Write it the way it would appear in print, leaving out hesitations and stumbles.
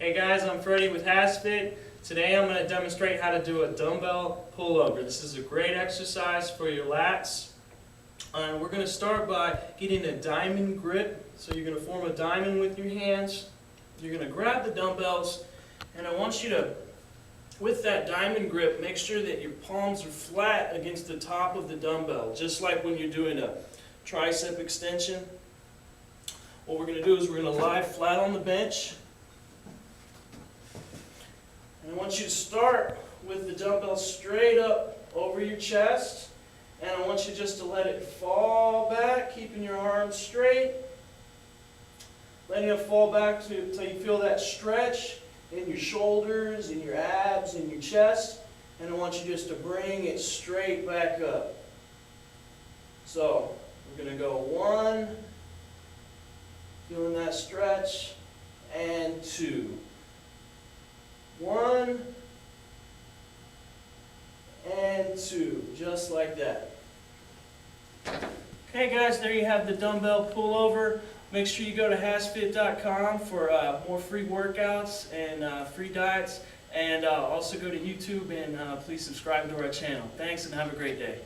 Hey guys, I'm Freddie with HASfit. Today I'm going to demonstrate how to do a dumbbell pullover. This is a great exercise for your lats. And we're going to start by getting a diamond grip. So you're going to form a diamond with your hands. You're going to grab the dumbbells, and I want you to, with that diamond grip, make sure that your palms are flat against the top of the dumbbell, just like when you're doing a tricep extension. What we're going to do is we're going to lie flat on the bench. And I want you to start with the dumbbell straight up over your chest. And I want you just to let it fall back, keeping your arms straight. Letting it fall back until you feel that stretch in your shoulders, in your abs, in your chest. And I want you just to bring it straight back up. So, we're going to go 1, feeling that stretch, and 2. 1 and 2, just like that. Okay guys, there you have the dumbbell pullover. Make sure you go to HASfit.com for more free workouts and free diets, and also go to YouTube and please subscribe to our channel. Thanks and have a great day.